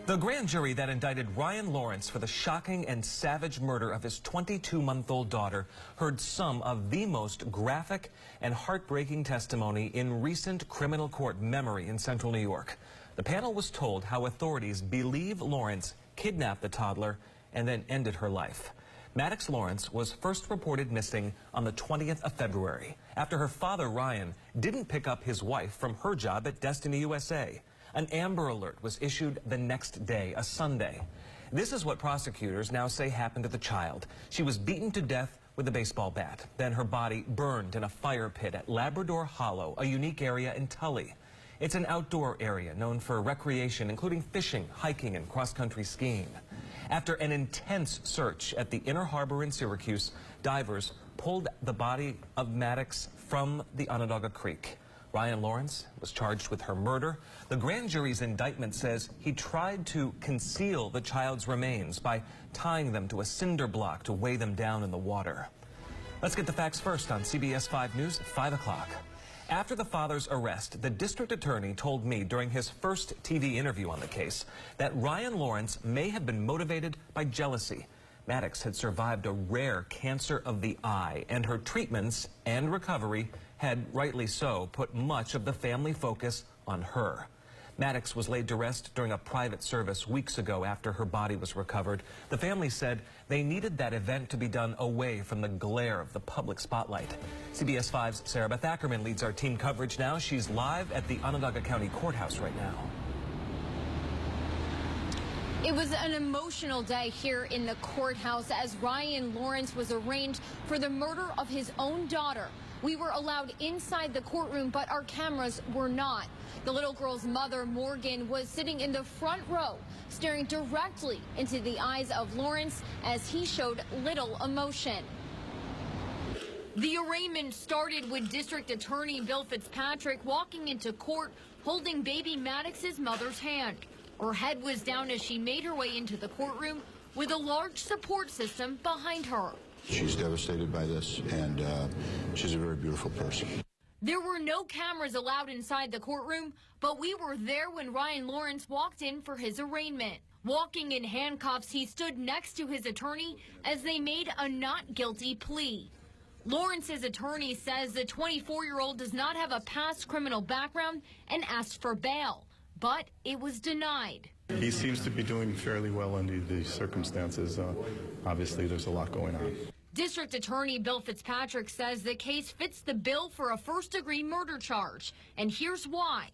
The grand jury that indicted Ryan Lawrence for the shocking and savage murder of his 22-month-old daughter heard some of the most graphic and heartbreaking testimony in recent criminal court memory in central New York. The panel was told how authorities believe Lawrence kidnapped the toddler and then ended her life. Maddox Lawrence was first reported missing on the 20th of February after her father, Ryan, didn't pick up his wife from her job at Destiny USA. An Amber Alert was issued the next day, a Sunday. This is what prosecutors now say happened to the child. She was beaten to death with a baseball bat. Then her body burned in a fire pit at Labrador Hollow, a unique area in Tully. It's an outdoor area known for recreation, including fishing, hiking, and cross-country skiing. After an intense search at the Inner Harbor in Syracuse, divers pulled the body of Maddox from the Onondaga Creek. Ryan Lawrence was charged with her murder. The grand jury's indictment says he tried to conceal the child's remains by tying them to a cinder block to weigh them down in the water. Let's get the facts first on CBS 5 News at 5 o'clock. After the father's arrest, the district attorney told me during his first TV interview on the case that Ryan Lawrence may have been motivated by jealousy. Maddox had survived a rare cancer of the eye, and her treatments and recovery had, rightly so, put much of the family focus on her. Maddox was laid to rest during a private service weeks ago after her body was recovered. The family said they needed that event to be done away from the glare of the public spotlight. CBS 5's Sarah Beth Ackerman leads our team coverage now. She's live at the Onondaga County Courthouse right now. It was an emotional day here in the courthouse as Ryan Lawrence was arraigned for the murder of his own daughter. We were allowed inside the courtroom, but our cameras were not. The little girl's mother, Morgan, was sitting in the front row, staring directly into the eyes of Lawrence as he showed little emotion. The arraignment started with District Attorney Bill Fitzpatrick walking into court holding baby Maddox's mother's hand. Her head was down as she made her way into the courtroom with a large support system behind her. She's devastated by this, and she's a very beautiful person. There were no cameras allowed inside the courtroom, but we were there when Ryan Lawrence walked in for his arraignment. Walking in handcuffs, he stood next to his attorney as they made a not guilty plea. Lawrence's attorney says the 24-year-old does not have a past criminal background and asked for bail, but it was denied. He seems to be doing fairly well under these circumstances. Obviously, there's a lot going on. District Attorney Bill Fitzpatrick says the case fits the bill for a first-degree murder charge, and here's why.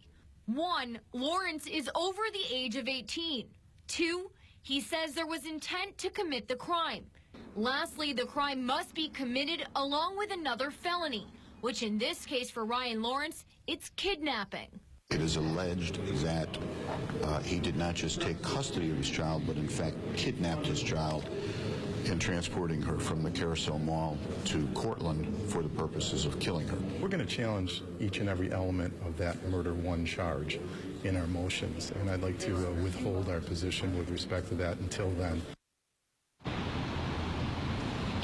1, Lawrence is over the age of 18. 2, he says there was intent to commit the crime. Lastly, the crime must be committed along with another felony, which in this case for Ryan Lawrence, it's kidnapping. It is alleged that he did not just take custody of his child, but in fact kidnapped his child and transporting her from the Carousel Mall to Cortland for the purposes of killing her. We're going to challenge each and every element of that murder one charge in our motions, and I'd like to withhold our position with respect to that until then.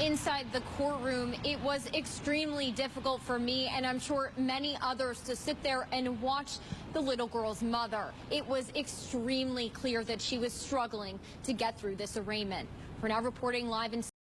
Inside the courtroom, it was extremely difficult for me, and I'm sure many others, to sit there and watch the little girl's mother. It was extremely clear that she was struggling to get through this arraignment. We're now reporting live in